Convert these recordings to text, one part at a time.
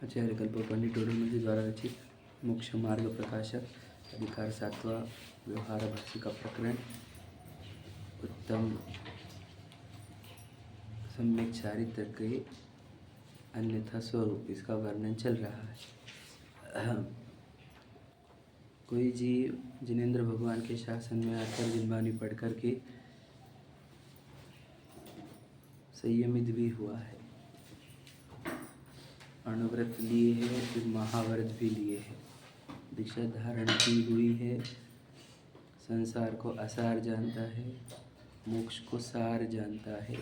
आचार्य कल्प पंडित टोडरमल जी द्वारा रचित मोक्ष मार्ग प्रकाशक अधिकार 7वां व्यवहार भाषी का प्रकरण उत्तम सम्यक चारित्र के अन्यथा स्वरूप, इसका वर्णन चल रहा है। कोई जीव जिनेंद्र भगवान के शासन में आकर जिनवानी पढ़ कर के संयमित भी हुआ है, अणुव्रत लिए है, फिर महाव्रत भी लिए है, दीक्षा धारण की हुई है, संसार को असार जानता है, मोक्ष को सार जानता है।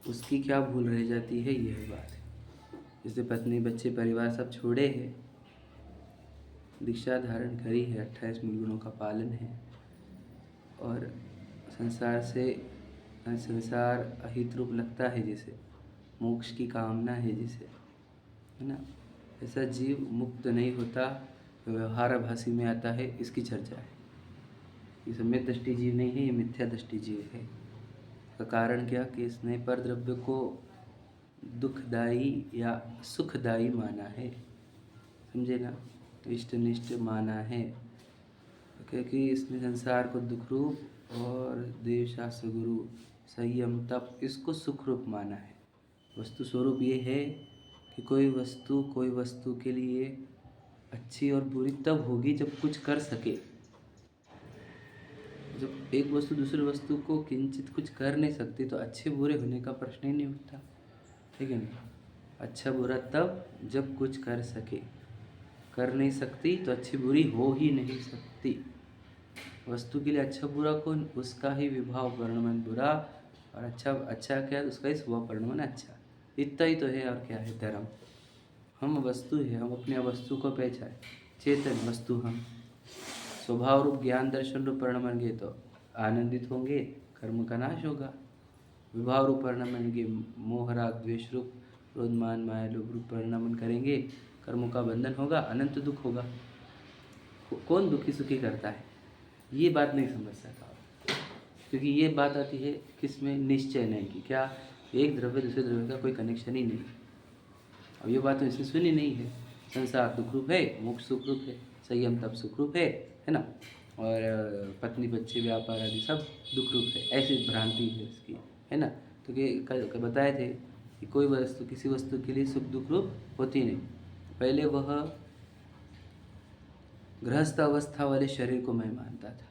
उसकी क्या भूल रह जाती है, यह बात है। जैसे पत्नी बच्चे परिवार सब छोड़े हैं, दीक्षा धारण करी है, 28 मूल गुणों का पालन है और संसार अहित रूप लगता है, जैसे मोक्ष की कामना है जिसे, है ना, ऐसा जीव मुक्त नहीं होता, व्यवहाराभासी में आता है। इसकी चर्चा है। ये सम्यक दृष्टि जीव नहीं है, ये मिथ्या दृष्टि जीव है। इसका कारण क्या कि इसने पर द्रव्य को दुखदायी या सुखदायी माना है, समझे ना, तो इष्टनिष्ठ माना है, क्योंकि इसने संसार को दुख रूप और देव शास्त्र गुरु संयम तप इसको सुख रूप माना है। वस्तु स्वरूप ये है कि कोई वस्तु के लिए अच्छी और बुरी तब होगी जब कुछ कर सके। जब एक वस्तु दूसरी वस्तु को किंचित कुछ कर नहीं सकती तो अच्छे बुरे होने का प्रश्न ही नहीं उठता, ठीक है ना। अच्छा बुरा तब जब कुछ कर सके, कर नहीं सकती तो अच्छी बुरी हो ही नहीं सकती। वस्तु के लिए अच्छा बुरा कौन, उसका ही विभाव वर्णमन बुरा और अच्छा क्या, उसका ही स्वभाव वर्णमन अच्छा। इतना ही तो है, और क्या है धर्म। हम वस्तु है, हम अपने वस्तु को पहचाने, चेतन वस्तु हम स्वभाव रूप ज्ञान दर्शन रूप परिणमन गए तो आनंदित होंगे, कर्म का नाश होगा। विभाव रूप परिणमन के मोह राग द्वेष रूप क्रोध मान माया लोभ रूप परिणमन करेंगे, कर्मों का बंधन होगा, अनंत दुख होगा। कौन दुखी सुखी करता है, ये बात नहीं समझ सका, क्योंकि ये बात आती है किसमें, निश्चय नहीं कि क्या एक द्रव्य दूसरे द्रव्य का कोई कनेक्शन ही नहीं। अब ये बात तो इसने सुनी नहीं है। संसार दुख रूप है, मोक्ष सुख रूप है, संयम तप सुख रूप है ना, और पत्नी बच्चे व्यापार आदि सब दुख रूप है, ऐसी भ्रांति है उसकी, है ना। तो कल बताए थे कि कोई वस्तु किसी वस्तु के लिए सुख दुख रूप होती नहीं। पहले वह गृहस्थ अवस्था वाले शरीर को मैं मानता था,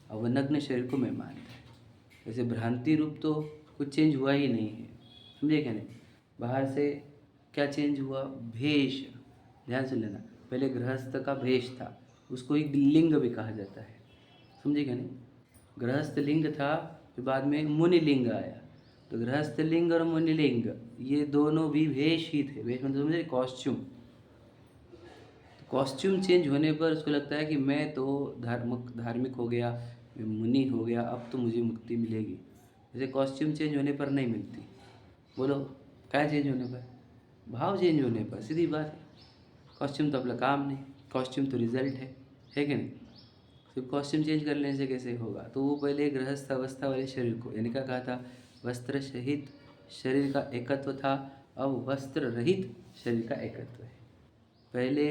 अब वह नग्न शरीर को मैं मानता है। वैसे भ्रांति रूप तो कुछ चेंज हुआ ही नहीं है, समझे क्या नहीं। बाहर से क्या चेंज हुआ, भेष, ध्यान से लेना। पहले गृहस्थ का भेष था, उसको एक लिंग भी कहा जाता है, समझे क्या नहीं। गृहस्थ लिंग था, फिर बाद में मुनि लिंग आया, तो गृहस्थ लिंग और मुनि लिंग ये दोनों भी भेष ही थे। भेष मतलब समझे, कॉस्ट्यूम। कॉस्ट्यूम चेंज होने पर उसको लगता है कि मैं तो धार्मिक हो गया, मैं मुनि हो गया, अब तो मुझे मुक्ति मिलेगी। जैसे कॉस्ट्यूम चेंज होने पर नहीं मिलती। बोलो क्या चेंज होने पर, भाव चेंज होने पर, सीधी बात है। कॉस्ट्यूम तो अपना काम नहीं, कॉस्ट्यूम तो रिजल्ट है कि नहीं। सिर्फ कॉस्ट्यूम चेंज कर लेने से कैसे होगा। तो वो पहले गृहस्थ अवस्था वाले शरीर को, यानी क्या कहा था, वस्त्र सहित शरीर का एकत्व था, अब वस्त्र रहित शरीर का एकत्व है। पहले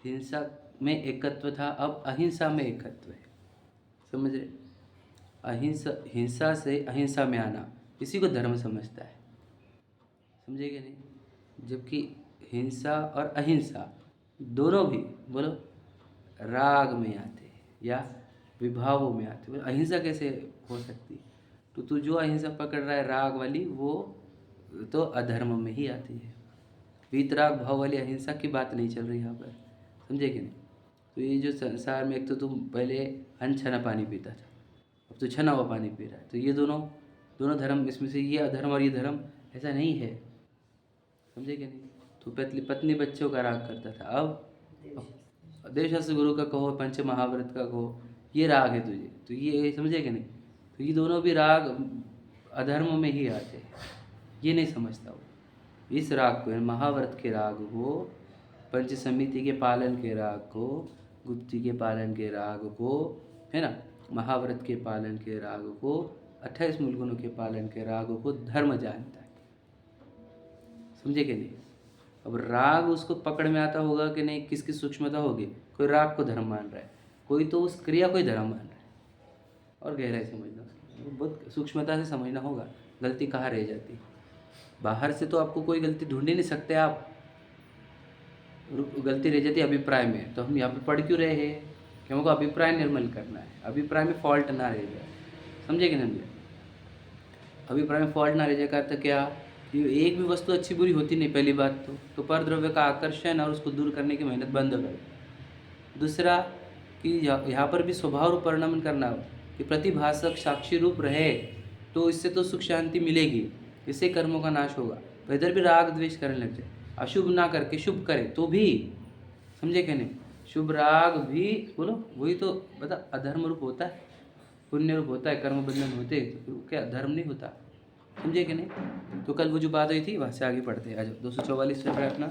हिंसा में एकत्व था, अब अहिंसा में एकत्व है, समझ रहे। हिंसा से अहिंसा में आना, इसी को धर्म समझता है, समझेगा नहीं। जबकि हिंसा और अहिंसा दोनों भी बोलो राग में आते हैं या विभावों में आते हैं। अहिंसा कैसे हो सकती, तो तू जो अहिंसा पकड़ रहा है राग वाली, वो तो अधर्म में ही आती है। वीतराग भाव वाली अहिंसा की बात नहीं चल रही यहाँ पर, समझे कि नहीं। तो ये जो संसार में, एक तो तुम पहले अनछना पानी पीता था, अब तो छना हुआ पानी पी रहा है, तो ये दोनों धर्म, इसमें से ये अधर्म और ये धर्म, ऐसा नहीं है, समझे कि नहीं। तो पत्नी बच्चों का राग करता था, अब देवशास्त्र गुरु का कहो, पंच महाव्रत का कहो, ये राग है तुझे, तो ये समझे कि नहीं। तो ये दोनों भी राग अधर्म में ही आते हैं, ये नहीं समझता वो। इस राग को, महाव्रत के राग को, पंच समिति के पालन के राग को, गुप्ती के पालन के राग को, है ना, महाव्रत के पालन के राग को, 28 मूल गुणों के पालन के राग को धर्म जानता है। समझे कि नहीं? अब राग उसको पकड़ में आता होगा कि नहीं, किसकी सूक्ष्मता होगी। कोई राग को धर्म मान रहा है, कोई तो उस क्रिया को ही धर्म मान रहा है। और गहराई समझना उसकी, बहुत सूक्ष्मता से समझना होगा गलती कहाँ रह जाती है। बाहर से तो आपको कोई गलती ढूंढ ही नहीं सकते आप, गलती रह जाती है अभिप्राय में। तो हम यहाँ पे पढ़ क्यों रहे हैं कि हमको अभिप्राय निर्मल करना है, अभिप्राय में फॉल्ट ना रह जाए। समझे कि नहीं? अभिप्राय में फॉल्ट ना रह जाए का अर्थ क्या, कि एक भी वस्तु अच्छी बुरी होती नहीं पहली बात तो पर द्रव्य का आकर्षण और उसको दूर करने की मेहनत बंद कर। दूसरा कि यहाँ पर भी स्वभाव रूप परिणमन करना हो कि प्रतिभाषक साक्षी रूप रहे, तो इससे तो सुख शांति मिलेगी, इससे कर्मों का नाश होगा। तो इधर भी राग द्वेष करने लग जाए, अशुभ ना करके शुभ करे तो भी, समझे क्या नहीं, शुभ राग भी बोलो, वही तो बता अधर्म रूप होता है, पुण्य रूप होता है, कर्म बंधन होते, तो क्या धर्म नहीं होता। समझे कि नहीं? तो कल वो जो बात हुई थी वहाँ से आगे पढ़ते हैं। आज 244 पे अपना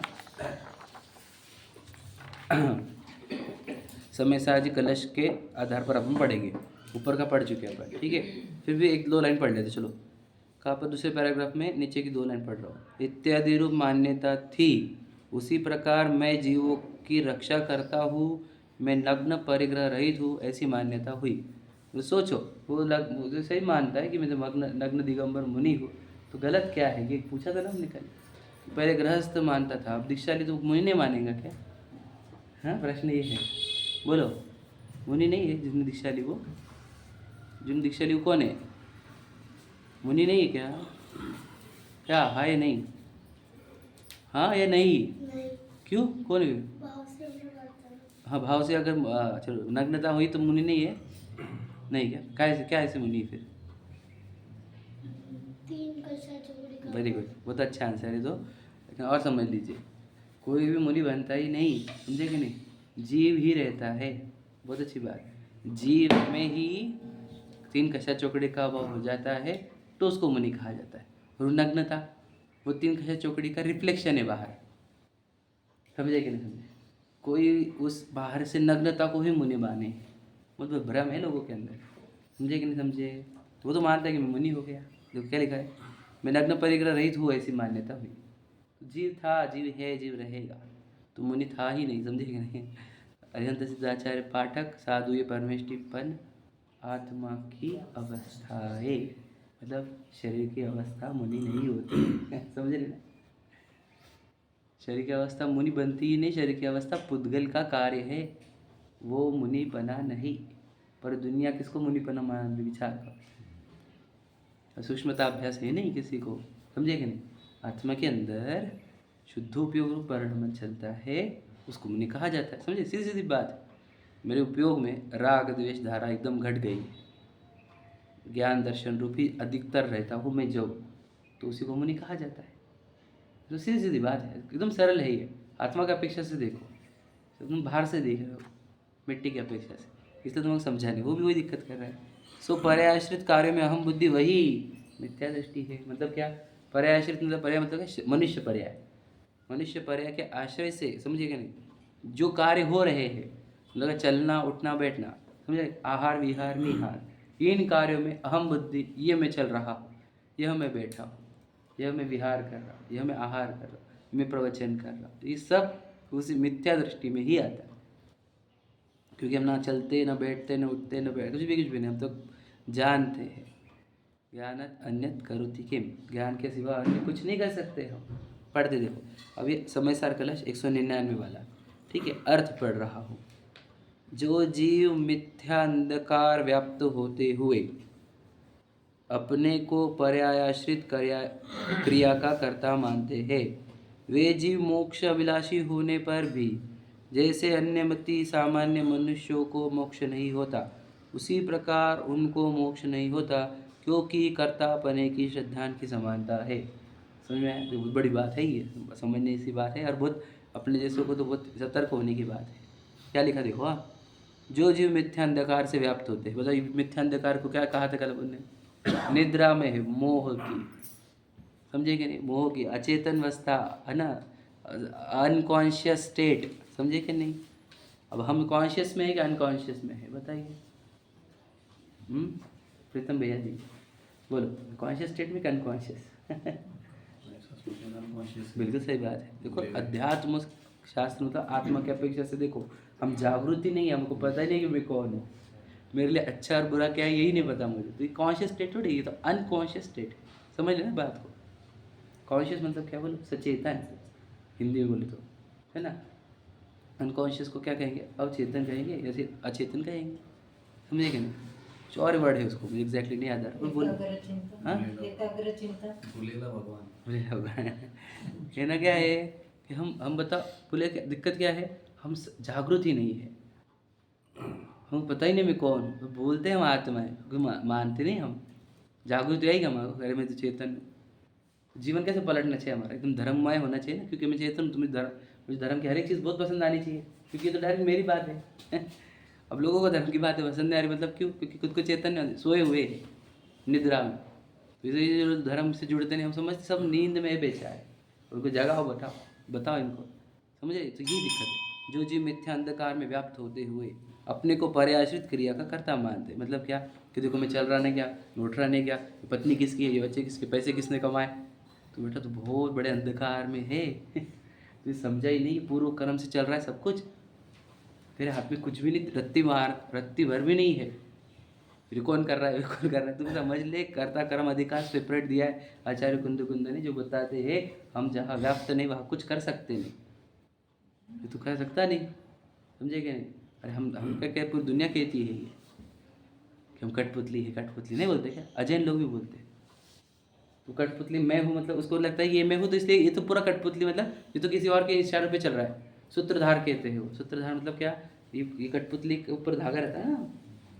समय साजी कलश के आधार पर अपन पढ़ेंगे, ऊपर का पढ़ चुके हैं अपन, ठीक है। फिर भी एक दो लाइन पढ़ लेते चलो। कहाँ पर? दूसरे पैराग्राफ में नीचे की 2 लाइन पढ़ रहा हूँ। इत्यादि रूप मान्यता थी, उसी प्रकार मैं जीवों की रक्षा करता हूँ, मैं नग्न परिग्रह रहित हूँ, ऐसी मान्यता हुई। तो सोचो, वो मुझे सही मानता है कि मैं तो नग्न दिगंबर मुनि हूँ, तो गलत क्या है ये पूछा था ना हमने कल। पहले गृहस्थ मानता था, अब दीक्षाली तो मुनि नहीं मानेगा क्या? हाँ, प्रश्न ये है, बोलो। मुनि नहीं है जिन दीक्षा ली वो? जिन दीक्षा ली वो कौन है? मुनि नहीं है क्या? क्या हाँ या नहीं? हाँ या नहीं? क्यों, कौन है? हाँ, भाव से अगर चलो नग्नता हुई तो मुनि नहीं है? नहीं क्या? क्या ऐसे मुनि फिर? वेरी गुड, बहुत अच्छा आंसर है। तो लेकिन और समझ लीजिए, कोई भी मुनि बनता ही नहीं, समझे कि नहीं, जीव ही रहता है। बहुत अच्छी बात, जीव में ही 3 कशा चौकड़ी का अभाव हो जाता है तो उसको मुनि कहा जाता है। और नग्नता वो 3 कशा चौकड़ी का रिफ्लेक्शन है बाहर, समझे कि नहीं समझे? कोई उस बाहर से नग्नता को ही मुनि माने, मतलब भ्रम है लोगों के अंदर, समझे कि नहीं समझे? तो वो तो मानता है कि मैं मुनि हो गया, देखो क्या लिखा है, मैं नग्न परिग्रह रहित हूँ, ऐसी मान्यता हुई। जीव था, जीव है, जीव रहेगा, तो मुनि था ही नहीं, समझे कि नहीं? अरिहंत सिद्धाचार्य पाठक साधु ये परमेश टिप्पण आत्मा की अवस्था है, मतलब शरीर की अवस्था मुनि नहीं होती। समझे ना? शरीर की अवस्था मुनि बनती ही नहीं, शरीर की अवस्था पुद्गल का कार्य है, वो मुनि बना नहीं। पर दुनिया किसको मुनि बना मान विचार का, सूक्ष्मता अभ्यास है नहीं किसी को, समझे कि नहीं? आत्मा के अंदर शुद्ध उपयोग रूप परिणमन चलता है, उसको मुनि कहा जाता है। समझे, सीधी सीधी बात है। मेरे उपयोग में राग द्वेष धारा एकदम घट गई, ज्ञान दर्शन रूपी अधिकतर रहता हूँ मैं जब, तो उसी को मुनि कहा जाता है। तो सीधी सीधी बात है, एकदम सरल है ये। आत्मा की अपेक्षा से देखो, तुम बाहर से देख रहे हो मिट्टी की अपेक्षा से, इसलिए तुमको समझा नहीं, वो भी वही दिक्कत कर रहा है। सो पर्याश्रित कार्य में अहम बुद्धि वही मिथ्या दृष्टि है। मतलब क्या? पर्याश्रित मतलब पर्याय मतलब क्या? मनुष्य पर्याय, मनुष्य पर्याय के आश्रय से, समझिएगा नहीं, जो कार्य हो रहे हैं, मतलब चलना उठना बैठना, समझे, आहार विहार निहार, इन कार्यों में अहम बुद्धि, ये मैं चल रहा हूँ, यह मैं बैठा हूँ, यह मैं विहार कर रहा हूँ, यह मैं आहार कर रहा हूँ, मैं प्रवचन कर रहा हूँ, ये सब उसी मिथ्या दृष्टि में ही आता है। क्योंकि हम ना चलते, ना बैठते, ना उठते, ना बैठ, कुछ भी नहीं, हम तो जानते हैं। ज्ञान अन्यत करोति किम, ज्ञान के सिवा अन्य कुछ नहीं कर सकते हम। पढ़ते देखो, अभी समय सार कलश 199 वाला, ठीक है, अर्थ पढ़ रहा हूँ। जो जीव मिथ्या अंधकार व्याप्त होते हुए अपने को पर्यायाश्रित क्रिया का कर्ता मानते हैं, वे जीव मोक्ष अभिलाषी होने पर भी जैसे अन्यमति सामान्य मनुष्यों को मोक्ष नहीं होता, उसी प्रकार उनको मोक्ष नहीं होता, क्योंकि कर्तापने की श्रद्धा की समानता है। समझ में आया? बहुत बड़ी बात है ये, समझने सी बात है, और बहुत अपने जैसों को तो बहुत सतर्क होने की बात है। क्या लिखा देखो, हाँ, जो जीव मिथ्या अंधकार से व्याप्त होते हैं, बताइए मिथ्या अंधकार को क्या कहा था कल ने? निद्रा में है, मोह की, समझे कि नहीं, मोह की अचेतन अवस्था है ना, अनकॉन्शियस स्टेट, समझे कि नहीं? अब हम कॉन्शियस में है कि अनकॉन्शियस में है, बताइए। प्रीतम भैया जी बोलो, कॉन्शियस स्टेट में कि अनकॉन्शियस? बिल्कुल सही बात है। देखो अध्यात्म शास्त्र मतलब आत्मा की अपेक्षा से देखो हम जागृति नहीं है, हमको पता ही नहीं कि मैं कौन हूँ, मेरे लिए अच्छा और बुरा क्या है यही नहीं पता मुझे। तो ये कॉन्शियस स्टेट थोड़ी, ये तो अनकॉन्शियस स्टेट है। समझ लेना बात को। कॉन्शियस मतलब क्या बोलो, सचेतन, हिंदी में बोले तो, है ना। अनकॉन्शियस को क्या कहेंगे, अवचेतन कहेंगे या फिर अचेतन कहेंगे, समझे कि नहीं। कुछ और वर्ड है उसको, मुझे एग्जैक्टली नहीं याद आ रहा। बोलो। हाँ, भूलेगा भगवान। बोले भगवान। कहना क्या है कि हम बताओ, बोले क्या दिक्कत क्या है, हम जागृत ही नहीं है, हमको पता ही नहीं मैं कौन हूँ। तो बोलते हैं हम आत्मा है, क्योंकि मानते नहीं हम। जागृत रहेगा हमारा, अरे मैं तो चेतन हूँ। जीवन कैसे पलटना चाहिए हमारा, एकदम धर्ममय होना चाहिए ना, क्योंकि मैं चेतन हूँ। तुम्हें धर्म, मुझे धर्म की हर एक चीज़ बहुत पसंद आनी चाहिए, क्योंकि ये तो डायरेक्ट मेरी बात है। अब लोगों को धर्म की बातें पसंद नहीं आ रही, मतलब क्यों, क्योंकि खुद को चैतन्य सोए हुए हैं निद्रा में। तो इसलिए जो धर्म से जुड़ते नहीं, हम समझते सब नींद में बेचा है, उनको जगाओ, बताओ बताओ इनको, समझे। तो ये दिक्कत है, जो जीव मिथ्या अंधकार में व्याप्त होते हुए अपने को पर्याश्रित क्रिया का कर्ता मानते, मतलब क्या कि देखो मैं चल रहा नहीं क्या, मैं उठ रहा नहीं क्या, ये पत्नी किसकी है, ये बच्चे किसके, पैसे किसने कमाए, तो बेटा तो बहुत बड़े अंधकार में है। तो ये समझा ही नहीं, पूर्व कर्म से चल रहा है सब कुछ, तेरे हाथ में कुछ भी नहीं, रत्ती भर भी नहीं है, फिर कौन कर रहा है, कौन कर रहा है। तुम समझ ले, कर्ता कर्म अधिकार सेपरेट दिया है आचार्य कुंद ने, जो बताते हैं हम जहाँ व्याप्त नहीं वहाँ कुछ कर सकते नहीं, ये तो कर सकता नहीं, समझे क्या नहीं। अरे हम क्या पूरी दुनिया कहती है ये कि हम कठपुतली है, कठपुतली नहीं बोलते क्या, अजैन लोग भी बोलते हैं। तो कठपुतली मैं हूँ, मतलब उसको लगता है ये मैं हूँ, तो इसलिए ये तो पूरा कठपुतली, मतलब ये तो किसी और के इशारों पे चल रहा है। सूत्रधार कहते हैं वो, सूत्रधार मतलब क्या, ये कठपुतली के ऊपर धागा रहता है ना,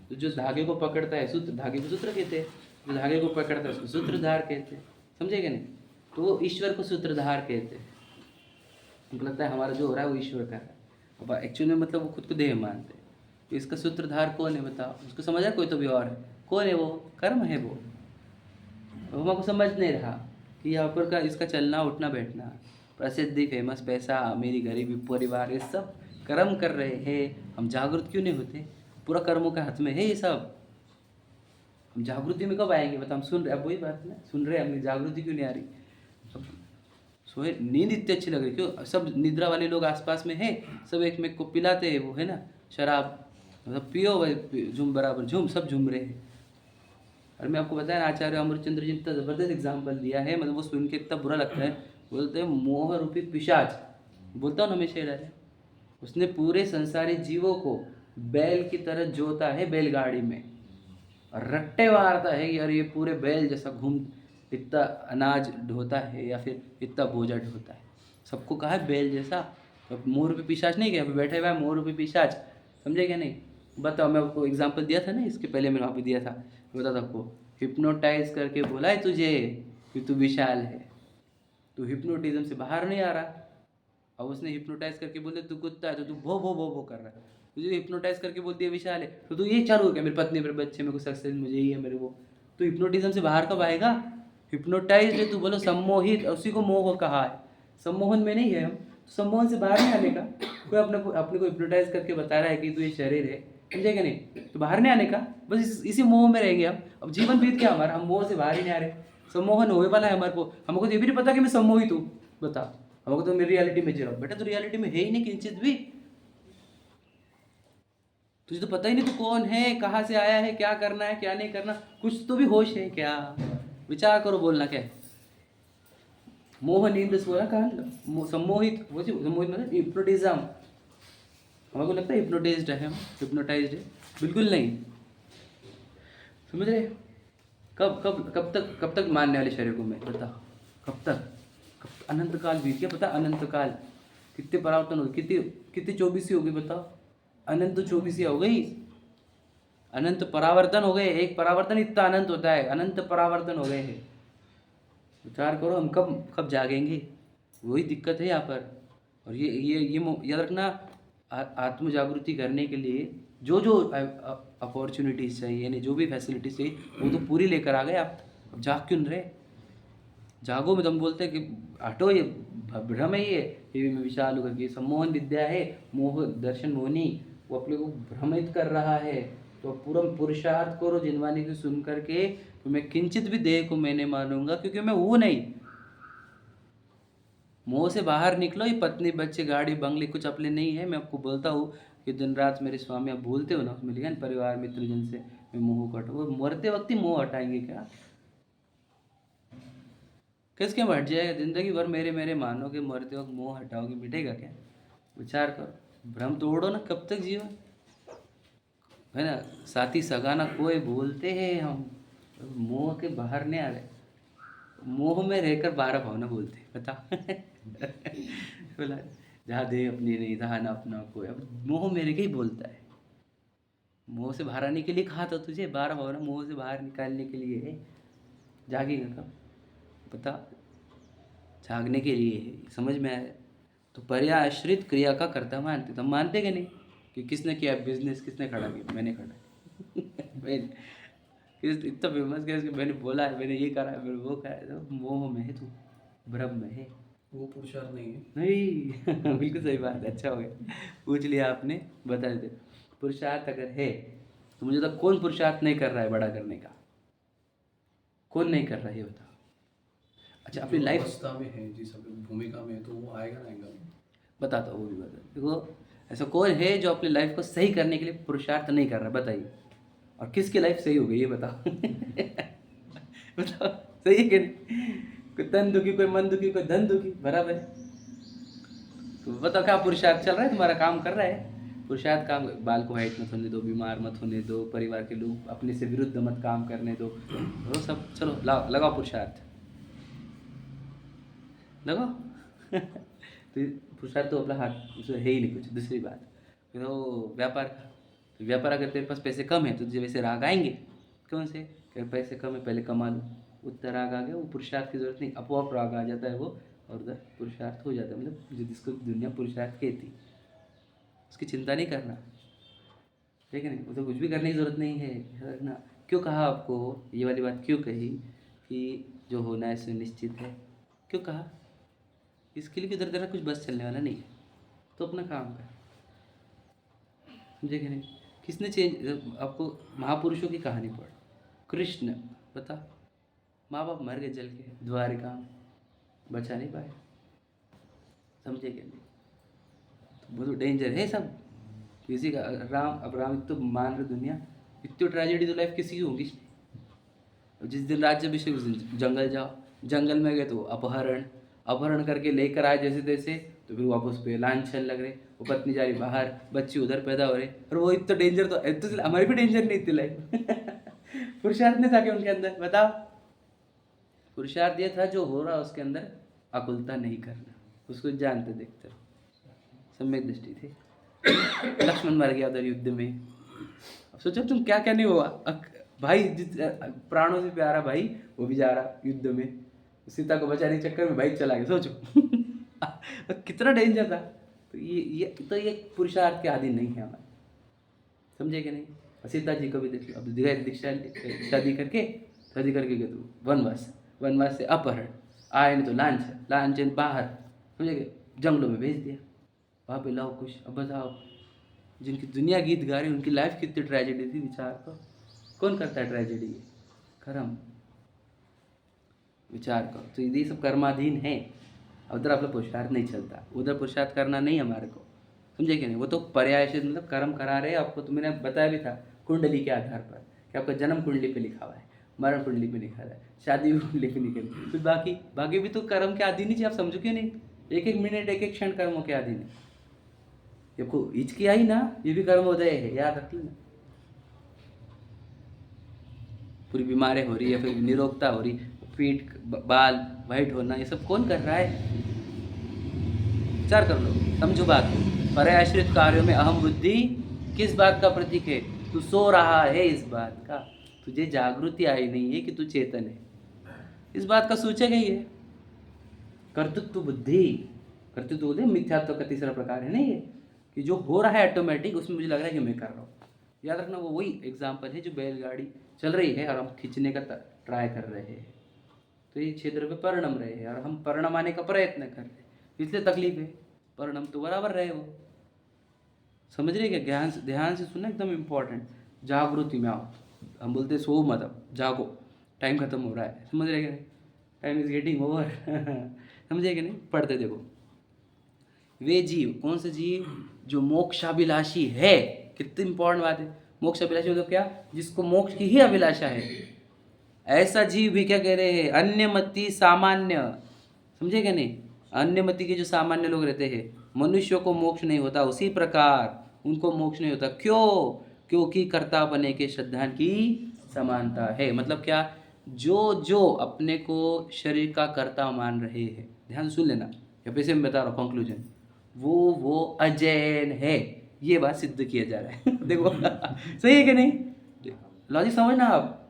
तो जो धागे को पकड़ता है, सूत्र, धागे को सूत्र कहते हैं, जो धागे को पकड़ता है उसको सूत्रधार कहते हैं, समझे क्या नहीं। तो वो ईश्वर को सूत्रधार कहते हैं। हमको लगता है हमारा जो हो रहा है वो ईश्वर का है, अब एक्चुअली में मतलब वो खुद को देह मानते हैं। तो इसका सूत्रधार कौन है बताओ, उसको समझा कोई तो भी और है, कौन है वो, कर्म है वो हमको समझ नहीं रहा कि यहाँ पर का इसका चलना उठना बैठना, प्रसिद्धि, फेमस, पैसा, मेरी गरीबी, परिवार, ये सब कर्म कर रहे हैं। हम जागृत क्यों नहीं होते, पूरा कर्मों के हाथ में है ये सब। हम जागृति में कब आएंगे बता, हम सुन रहे, अब वही बात ना, सुन रहे हमें, जागृति क्यों नहीं आ रही। अब सोए, नींद इतनी अच्छी लग रही, क्यों, सब निद्रा वाले लोग आसपास में है, सब एक में को पिलाते हैं वो, है ना, शराब, मतलब पियो भाई, झूम बराबर झूम, सब झूम रहे हैं। और मैं आपको बताया आचार्य अमरचंद्र जी ने इतना ज़बरदस्त एग्जाम्पल दिया है, मतलब वो सुन के इतना बुरा लगता है। बोलते हैं मोह रूपी पिशाच, बोलता हूँ ना हमेशा डर, उसने पूरे संसारी जीवों को बैल की तरह जोता है बैलगाड़ी में, और रट्टे मारता है कि यार ये पूरे बैल जैसा घूम, इतना अनाज ढोता है या फिर इतना बोझा ढोता है, सबको कहा है बैल जैसा। तो मोह रूपी पिशाच नहीं, क्या बैठे हुआ है मोह रूपी पिशाच, समझे क्या नहीं। बताओ, मैं आपको एग्जाम्पल दिया था ना, इसके पहले मैंने वहाँ पे दिया था, बता था आपको, हिप्नोटाइज करके बोला है तुझे कि तू विशाल है, तू हिप्नोटिज्म से बाहर नहीं आ रहा। अब उसने हिप्नोटाइज करके बोल दिया तू कुत्ता है, तो तू भो भो भो भो कर रहा है। तुझे हिप्नोटाइज करके बोल दिया विशाल है, तो तू ये चालू हो गया, मेरी पत्नी, मेरे बच्चे, मेरे को सक्सेस, मुझे ये है, मेरे वो। तो हिप्नोटिज्म से बाहर कब आएगा, हिप्नोटाइज है तू, बोलो सम्मोहित, उसी को मोह कहा है, सम्मोहन में नहीं है हम, तो सम्मोहन से बाहर नहीं आने का। कोई अपने को हिप्नोटाइज करके बता रहा है कि तू ये शरीर है, समझेगा नहीं, तो बाहर नहीं आने का, बस इसी मोह में रहेंगे हम। अब जीवन बीत गया हमारा, हम मोह से बाहर ही नहीं आ रहे, सम्मोहन होने वाला है हमारे को, हमको तो ये भी नहीं पता कि मैं सम्मोहित हूँ, बता, हमको तो मेरी रियलिटी में जी रहा हूँ। बेटा तो रियलिटी में है ही नहीं किंचित भी, तुझे तो पता ही नहीं तू कौन है, कहाँ से आया है, क्या करना है क्या नहीं करना, कुछ तो भी होश है क्या, विचार करो, बोलना क्या है। मोह नींद से बोला कहा सम्मोहित, वो सम्मोहित मतलब हिप्नोटिज्म, हमको लगता है हिप्नोटाइज्ड है, हम हिप्नोटाइज्ड है, बिल्कुल नहीं, समझ रहे। कब तक मानने वाले शरीर को मैं, बता कब तक, अनंत काल बीत गया, पता अनंत काल, कितने परावर्तन हो गए, कितने 24 हो गई बताओ, अनंत 24 हो गई, अनंत परावर्तन हो गए, एक परावर्तन इतना अनंत होता है, अनंत परावर्तन हो गए हैं। विचार करो हम कब जागेंगे, वही दिक्कत है यहाँ पर। और ये याद रखना, आत्म जागृति करने के लिए जो अपॉर्चुनिटीज़ चाहिए, यानी जो भी फैसिलिटीज चाहिए, वो तो पूरी लेकर आ गए आप। अब जाग क्यों नहीं रहे, जागो में तो हम बोलते हैं कि हटो, ये भ्रम है, ये मैं विशाल होकर के सम्मोहन विद्या है, मोह दर्शन मोहनी, वो अपने को भ्रमित कर रहा है। तो पूरा पुरुषार्थ करो जिनवानी की सुन करके, तो मैं किंचित भी देह को मैंने मानूंगा, क्योंकि मैं हूँ नहीं, मोह से बाहर निकलो। ये पत्नी बच्चे गाड़ी बंगले कुछ अपने नहीं है। मैं आपको बोलता हूँ कि दिन रात मेरे स्वामी आप बोलते हो ना, उसमें लिखा है ना, परिवार मित्र जन से मैं मोह को हटा, वो मरते वक्त ही मोह हटाएंगे क्या? किसके हट जाएगा? जिंदगी भर मेरे मेरे मानोगे, मरते वक्त मोह हटाओगे, मिटेगा क्या? विचार करो, भ्रम तोड़ो ना, कब तक जियो, है ना? साथी सगाना कोई बोलते हैं हम, मोह के बाहर नहीं आ रहे। मोह में रहकर 12 भावना बोलते हैं, बता। बोला जहाँ दे अपनी नहीं, जहाँ ना अपना कोई। अब मोह मेरे के ही बोलता है। मोह से बाहर आने के लिए कहा था तुझे, 12 भावना मोह से बाहर निकालने के लिए है। जागेगा कब? बता। जागने के लिए है, समझ में आया? तो पर्याश्रित क्रिया का कर्ता मानते, तुम मानते कि नहीं कि किसने किया बिजनेस, किसने खड़ा किया? मैंने खड़ा। मैंने इतना फेमस किया कि मैंने बोला है, मैंने ये करा है, मैंने वो करा है। तो मोह में है तू, भ्रम में है। वो पुरुषार्थ नहीं है। नहीं। बिल्कुल सही बात है, अच्छा हो गया पूछ लिया आपने, बता देते। पुरुषार्थ अगर है तो मुझे तो कौन पुरुषार्थ नहीं कर रहा है बड़ा करने का? कौन नहीं कर रहा है ये बताओ। अच्छा अपनी जो लाइफ अवस्था में है, जिस भूमिका में है, तो वो आएगा ना एंगल। बताता हूँ, वो भी बता। देखो ऐसा कौन है जो अपनी लाइफ को सही करने के लिए पुरुषार्थ नहीं कर रहा, बताइए। और किसकी लाइफ सही हो गई ये बताओ। बताओ सही है कि नहीं? कोई तन दुखी, कोई मन दुखी, कोई धन दुखी, बराबर है। तो बताओ क्या पुरुषार्थ चल रहा है तुम्हारा, काम कर रहा है? पुरुषार्थ काम, बाल को हाइट मत होने दो, बीमार मत होने दो, परिवार के लोग अपने से विरुद्ध मत काम करने दो, वो सब चलो लाओ, लगाओ पुरुषार्थ, लगाओ। तो पुरुषार्थ तो अपना हाथ उसमें है ही नहीं कुछ। दूसरी बात तो व्यापार का, तो व्यापार अगर तेरे पास पैसे कम है तो तुझे वैसे राग आएंगे। कौन से? कि पैसे कम है पहले कमा लो, उतना राग आ गया, वो पुरुषार्थ की जरूरत नहीं, अपवाप राग आ जाता है वो, और उधर पुरुषार्थ हो जाता है। मतलब जिसको दुनिया पुरुषार्थ कहती, उसकी चिंता नहीं करना, ठीक है नहीं? वो तो कुछ भी करने की ज़रूरत नहीं है, ध्यान रखना। क्यों कहा आपको ये वाली बात, क्यों कही कि जो होना है सुनिश्चित है? क्यों कहा? इसके लिए कि उधर तेरा कुछ बस चलने वाला नहीं है, तो अपना काम कर, समझे कि नहीं? किसने चेंज आपको? महापुरुषों की कहानी पढ़। कृष्ण, बता, माँ बाप मर गए जल के द्वारिका में, बचा नहीं पाए, समझे कि नहीं? तो वो तो डेंजर है सब किसी का। राम, अब राम तो मान रहे दुनिया, इतनी ट्रेजेडी तो लाइफ किसी की होगी। जिस दिन राज्याभिषेक उस दिन जंगल जाओ, जंगल में गए तो अपहरण, अपहरण करके लेकर आए जैसे तैसे, तो फिर वापस पे लांछन लग रहे, वो पत्नी जा रही बाहर, बच्चे उधर पैदा हो रहे, और वो इतना डेंजर तो हमारी भी डेंजर नहीं थी लाइफ। पुरुषार्थ नहीं था कि उनके अंदर, बताओ। पुरुषार्थ ये था जो हो रहा उसके अंदर अकुलता नहीं करना, उसको जानते देखते रहो, सम्यक दृष्टि थी। लक्ष्मण मर गया उधर युद्ध में, अब सोचो तुम क्या क्या नहीं हुआ। भाई जिस प्राणों से प्यारा भाई वो भी जा रहा युद्ध में, सीता को बचाने के चक्कर में भाई चला गया, सोचो। कितना डेंजर था। तो ये पुरुषार्थ के आदि नहीं है हमारे, समझे कि नहीं? और सीता जी को भी देख लो, अब दीक्षा शादी करके गए तो वनवास, वनवास से अपहरण, आए नहीं तो लांछन, लांछन बाहर, समझे, जंगलों में भेज दिया, वहाँ पे लाओ कुछ। अब बताओ जिनकी दुनिया गीत गा रही उनकी लाइफ कितनी ट्रेजेडी थी, विचार करो। कौन करता है ट्रेजेडी? कर्म, विचार करो। तो ये सब कर्माधीन है, उधर अपना पुरुषार्थ नहीं चलता, उधर पुरुषार्थ करना नहीं हमारे को, समझे कि नहीं? वो तो पर्याय से मतलब कर्म करा रहे आपको। तो मैंने बताया भी था कुंडली के आधार पर कि आपका जन्म कुंडली पे लिखा हुआ है, मरण कुंडली पे लिखा है, शादी कुंडली पे लिखा है, फिर बाकी भी तो कर्म के अधीन ही, आप समझो क्यों नहीं? एक एक मिनट एक एक क्षण कर्मों के अधीन है। देखो हिचकी आई ना, ये भी कर्मोदय है, याद रख लेना। पूरी बीमारी हो रही है, फिर निरोगता हो रही, पीठ बाल वाइट होना, ये सब कौन कर रहा है? विचार कर लो, समझो बात को। पर्याश्रित कार्यों में अहम बुद्धि किस बात का प्रतीक है? तू सो रहा है इस बात का, तुझे जागृति आई नहीं है कि तू चेतन है, इस बात का सूचक ही है। कर्तृत्व बुद्धि, कर्तृत्व बुद्धि मिथ्यात्व का तीसरा प्रकार है नहीं, ये कि जो हो रहा है ऑटोमेटिक, उसमें मुझे लग रहा है कि मैं कर रहा हूँ। याद रखना, वो वही एग्जाम्पल है जो बैलगाड़ी चल रही है और हम खींचने का ट्राई कर रहे हैं, तो ये क्षेत्र पे परिणम रहे हैं और हम परिणम आने का प्रयत्न कर रहे हैं, इसलिए तकलीफ है। परिणम तो बराबर रहे वो, समझ रहे क्या? ध्यान से सुनना, एकदम इम्पोर्टेंट। जागृति में आओ, हम बोलते सो मत, अब जागो, टाइम खत्म हो रहा है, समझ रहे क्या? Time is getting over. समझे कि नहीं? पढ़ते देखो, वे जीव, कौन से जीव? जो मोक्षाभिलाषी है। कितनी इंपॉर्टेंट बात है। मोक्षाभिलाषी मतलब क्या? जिसको मोक्ष की ही अभिलाषा है। ऐसा जीव भी क्या कह रहे हैं? अन्यमति सामान्य, समझे क्या नहीं? अन्यमति के जो सामान्य लोग रहते हैं, मनुष्यों को मोक्ष नहीं होता, उसी प्रकार उनको मोक्ष नहीं होता। क्यों? क्योंकि कर्तापने के श्रद्धान की समानता है। मतलब क्या? जो जो अपने को शरीर का कर्ता मान रहे हैं, ध्यान सुन लेना, यहाँ पे से मैं बता रहा हूँ कंक्लूजन, वो अजैन है, ये बात सिद्ध किया जा रहा है। देखो सही है कि नहीं? लॉजिक समझना आप।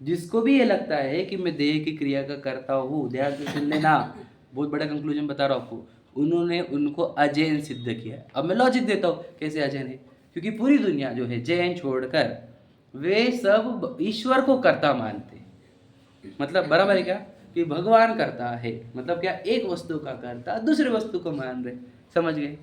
जिसको भी ये लगता है कि मैं देह की क्रिया का करता हूँ, ध्यान से सुन लेना, बहुत बड़ा कंक्लूजन बता रहा हूँ आपको, उन्होंने उनको अजैन सिद्ध किया है। अब मैं लॉजिक देता हूँ कैसे अजैन है। क्योंकि पूरी दुनिया जो है जैन छोड़कर वे सब ईश्वर को कर्ता मानते हैं। मतलब बराबर है क्या? कि भगवान करता है, मतलब क्या? एक वस्तु का कर्ता दूसरे वस्तु को मान रहे, समझ गए?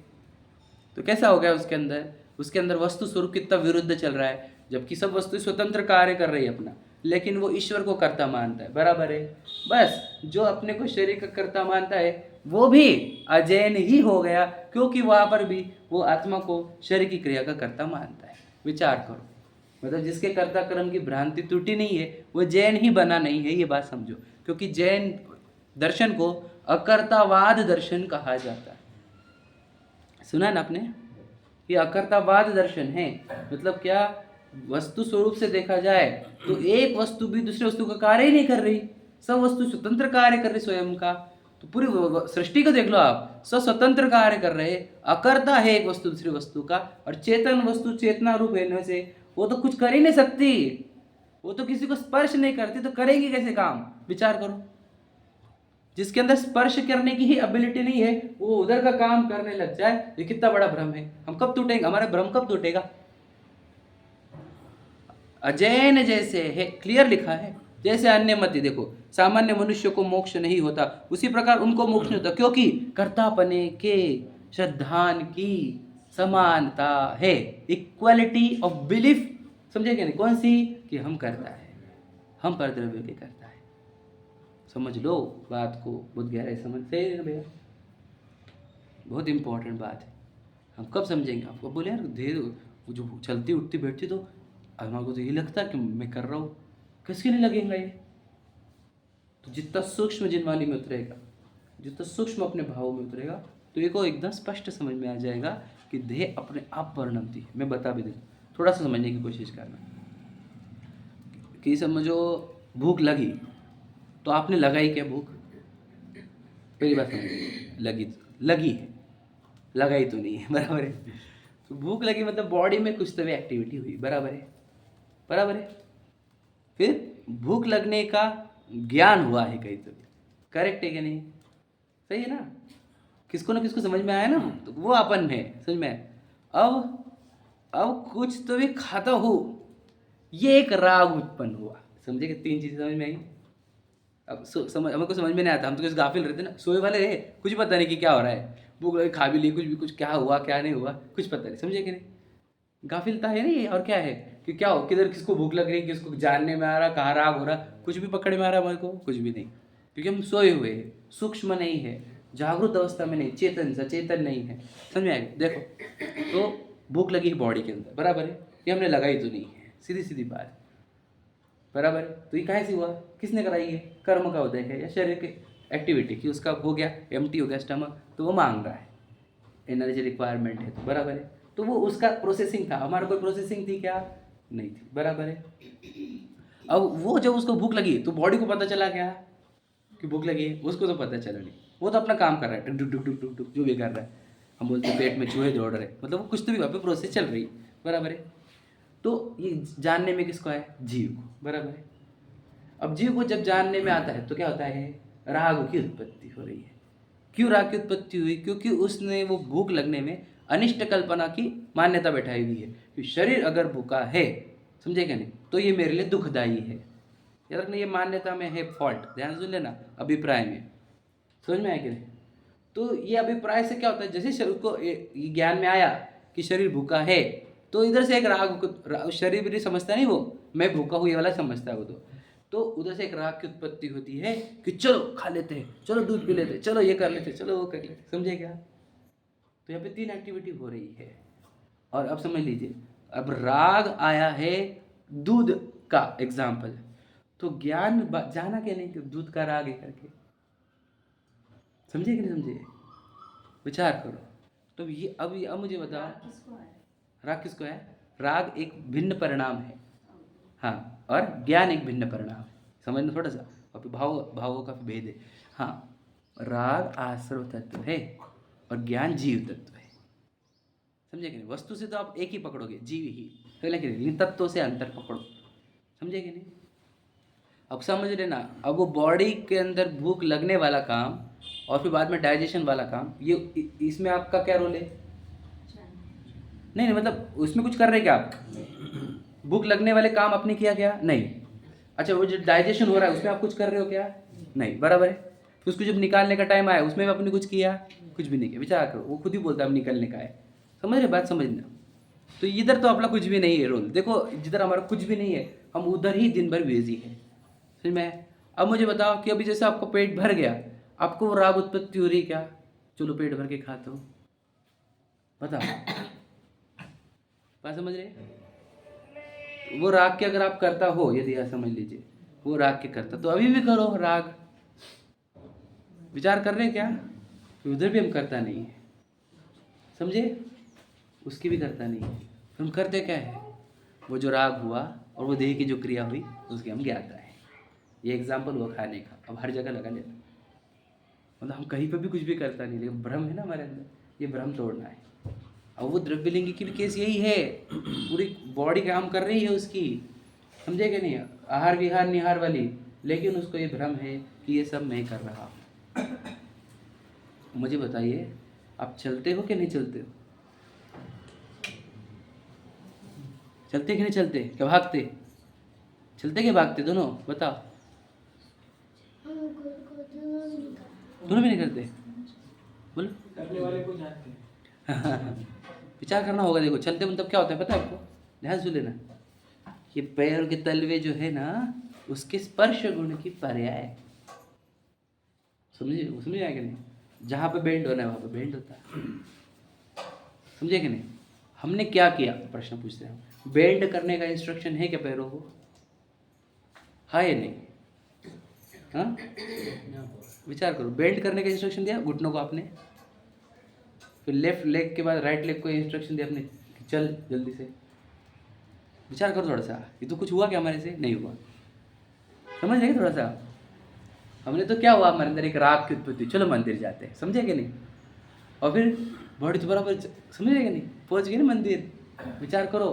तो कैसा हो गया उसके अंदर वस्तु स्वरूप कितना विरुद्ध चल रहा है, जबकि सब वस्तु स्वतंत्र कार्य कर रही है अपना, लेकिन वो ईश्वर को कर्ता मानता है। बराबर है? बस जो अपने को शरीर का कर्ता मानता है वो भी अजैन ही हो गया, क्योंकि वहां पर भी वो आत्मा को शरीर की क्रिया का कर्ता मानता है। विचार करो, मतलब जिसके कर्ता कर्म की भ्रांति त्रुटि नहीं है वो जैन ही बना नहीं है, ये बात समझो। क्योंकि जैन दर्शन को अकर्तावाद दर्शन कहा जाता है। सुना ना आपने? ये अकर्तावाद दर्शन है। मतलब क्या? वस्तु स्वरूप से देखा जाए तो एक वस्तु भी दूसरे वस्तु का कार्य ही नहीं कर रही, सब वस्तु स्वतंत्र कार्य कर रही स्वयं का। तो पूरी सृष्टि को देख लो आप, सब स्वतंत्र कार्य कर रहे, अकर्ता है एक वस्तु दूसरी वस्तु का। और चेतन वस्तु चेतना रूप है से वो तो कुछ कर ही नहीं सकती, वो तो किसी को स्पर्श नहीं करती, तो करेगी कैसे काम? विचार करो। जिसके अंदर स्पर्श करने की ही एबिलिटी नहीं है वो उधर का काम करने लग जाए, ये कितना बड़ा भ्रम है। हम कब टूटेंगे? हमारा भ्रम कब टूटेगा? अजैन जैसे है, क्लियर लिखा है। जैसे अन्य मति, देखो सामान्य मनुष्य को मोक्ष नहीं होता, उसी प्रकार उनको मोक्ष नहीं होता, क्योंकि कर्तापने के श्रद्धान की समानता है। इक्वालिटी ऑफ बिलीफ, समझे क्या नहीं? कौन सी? कि हम करता है, हम परद्रव्य के करता है। समझ लो बात को, बहुत गहराई समझ से भैया, बहुत इंपॉर्टेंट बात है। हम कब समझेंगे? आपको बोले यार धीरे, वो जो चलती उठती बैठती तो हमारे को तो ये लगता है कि मैं कर रहा हूँ, किसके नहीं लगेगा ये? तो जितना सूक्ष्म जिनवानी में उतरेगा, जितना सूक्ष्म अपने भाव में उतरेगा, तो ये को एकदम स्पष्ट समझ में आ जाएगा कि देह अपने आप परिणमती है। मैं बता भी दूँ, थोड़ा सा समझने की कोशिश करना। कि समझो भूख लगी, तो आपने लगाई क्या भूख? पहली बात समझो, लगी है, लगाई तो नहीं है। बराबर है? तो भूख लगी मतलब बॉडी में कुछ तो भी एक्टिविटी हुई। बराबर है? बराबर है? फिर भूख लगने का ज्ञान हुआ है कहीं तो भी, करेक्ट है कि नहीं? सही है ना? किसको ना किसको समझ में आया ना, तो वो अपन है, समझ में आया। अब कुछ तो भी खाता हो, ये एक राग उत्पन्न हुआ। समझे कि तीन चीजें समझ में आई? अब समझ, हमको समझ में नहीं आता, हम तो कुछ गाफिल रहते ना, सोए वाले रहे, कुछ पता नहीं कि क्या हो रहा है। भूख लगी, खा भी ली, कुछ भी, कुछ क्या हुआ क्या नहीं हुआ कुछ पता नहीं। समझे कि नहीं? गाफिलता है नहीं? और क्या है कि क्या हो, किधर किसको भूख लग रही, किसको जानने में आ रहा, कहाँ राग हो रहा, कुछ भी पकड़ में आ रहा हमारे को? कुछ भी नहीं, क्योंकि हम सोए हुए हैं, सूक्ष्म नहीं है, जागृत अवस्था में नहीं, चेतन सचेतन नहीं है। समझ में आएगा? देखो, तो भूख लगी है बॉडी के अंदर, बराबर है? ये हमने लगाई तो नहीं है, सीधी सीधी बात, बराबर है? तो ये कहाँ से हुआ, किसने कराई है? कर्म का उदय है या शरीर के एक्टिविटी की, उसका हो गया, एम्प्टी हो गया स्टमक, तो वो मांग रहा है, एनर्जी रिक्वायरमेंट है, तो बराबर है? तो वो उसका प्रोसेसिंग था, हमारा कोई प्रोसेसिंग थी क्या? नहीं थी। बराबर है? अब वो जब उसको भूख लगी तो बॉडी को पता चला क्या कि भूख लगी है? उसको तो पता चला नहीं, वो तो अपना काम कर रहा है, डुक डुक डुक डुक डुक जो भी कर रहा है। हम बोलते हैं पेट में चूहे दौड़ रहे, मतलब वो कुछ तो भी वहाँ पे प्रोसेस चल रही है। बराबर है? तो ये जानने में किसको है? जीव को। बराबर है? अब जीव को जब जानने में आता है तो क्या होता है? राग की उत्पत्ति हो रही है। क्यों राग की उत्पत्ति हुई? क्योंकि उसने वो भूख लगने में अनिष्ट कल्पना की मान्यता बैठाई हुई है कि शरीर अगर भूखा है, समझे क्या नहीं, तो ये मेरे लिए दुखदायी है। याद रखना, ये मान्यता में है फॉल्ट, ध्यान सुन लेना, अभिप्राय में। समझ में आया कि नहीं? तो ये अभिप्राय से क्या होता है, जैसे शरीर को ये ज्ञान में आया कि शरीर भूखा है, तो इधर से एक राग शरीर भी समझता नहीं, वो मैं भूखा हूँ ये वाला समझता है वो। तो तो उधर से एक राग की उत्पत्ति होती है कि चलो खा लेते हैं, चलो दूध पी लेते हैं, चलो ये कर लेते हैं, चलो वो कर लेते हैं। समझे क्या? तो यहाँ पे 3 एक्टिविटी हो रही है। और अब समझ लीजिए, अब राग आया है दूध का एग्जाम्पल, तो ज्ञान जाना क्या नहीं कि दूध का राग है करके। समझे कि नहीं समझे? विचार करो। तो ये अब मुझे बताओ, राग किसको है? राग एक भिन्न परिणाम है, हाँ, और ज्ञान एक भिन्न परिणाम है। समझना थोड़ा सा, और भावों का भेद है। हाँ, राग आश्रव तत्व है और ज्ञान जीव तत्व है। समझे कि नहीं? वस्तु से तो आप एक ही पकड़ोगे, जीव ही, लेकिन तत्वों से अंतर पकड़ो। समझे कि नहीं? अब समझ लेना, अब वो बॉडी के अंदर भूख लगने वाला काम और फिर बाद में डाइजेशन वाला काम, ये इसमें आपका क्या रोल है? नहीं, मतलब उसमें कुछ कर रहे क्या आप? भूख लगने वाले काम आपने किया क्या? नहीं। अच्छा, वो जो डाइजेशन हो रहा है उसमें आप कुछ कर रहे हो क्या? नहीं, बराबर है। फिर उसको जब निकालने का टाइम आया उसमें भी आपने कुछ किया? कुछ भी नहीं किया। विचार करो, वो खुद ही बोलता है अब निकलने का है। समझ रहे? बात समझना। तो इधर तो अपना कुछ भी नहीं है रोल। देखो, जिधर हमारा कुछ भी नहीं है हम उधर ही दिन भर बिजी है। समझ में? अब मुझे बताओ कि अभी जैसे आपको पेट भर गया, आपको वो राग उत्पत्ति हो रही क्या? चलो पेट भर के खाते हो, बताओ। बात समझ रहे? वो राग के अगर आप करता हो, यदि आप समझ लीजिए वो राग के करता, तो अभी भी करो राग। विचार कर रहे हैं क्या? उधर भी हम करता नहीं है। समझे? उसकी भी करता नहीं है। फिर हम करते क्या है? वो जो राग हुआ और वो देह की जो क्रिया हुई उसकी हम ज्ञाता है। ये एग्जाम्पल हुआ खाने का। अब हर जगह लगा लेना, मतलब हम कहीं पर भी कुछ भी करता नहीं, लेकिन भ्रम है ना हमारे अंदर, ये भ्रम तोड़ना है। अब वो द्रव्यलिंगी की भी केस यही है, पूरी बॉडी काम कर रही है उसकी। समझे कि नहीं? आहार विहार निहार वाली, लेकिन उसको ये भ्रम है कि ये सब मैं कर रहा हूँ। मुझे बताइए, आप चलते हो कि नहीं चलते हो? चलते कि नहीं चलते? क्या भागते? चलते कि भागते? दोनों बताओ। दोनों भी नहीं करते? बोलो। करने वाले को जानते हैं। विचार करना होगा। देखो, चलते मतलब क्या होता है पता है आपको? ध्यान सुन लेना, ये पैर के तलवे जो है ना, उसके स्पर्श गुण की पर्याय। समझे? समझ आया कि नहीं? जहाँ पे बेंड होना है वहाँ पे बेंड होता है। समझे कि नहीं? हमने क्या किया? प्रश्न पूछते हैं, बेंड करने का इंस्ट्रक्शन है क्या पैरों को? हाँ या नहीं? हाँ, विचार करो। बेंड करने का इंस्ट्रक्शन दिया घुटनों को आपने, फिर लेफ्ट लेग के बाद राइट लेग को इंस्ट्रक्शन दिया आपने, चल जल्दी से। विचार करो थोड़ा सा, ये तो कुछ हुआ क्या हमारे से? नहीं हुआ। समझ रहे थोड़ा सा? हमने तो क्या हुआ, हमारे अंदर एक राग की उत्पत्ति, चलो मंदिर जाते हैं। समझे कि नहीं? और फिर बॉडी तो बराबर, समझे कि नहीं, पहुंच गए ना मंदिर। विचार करो,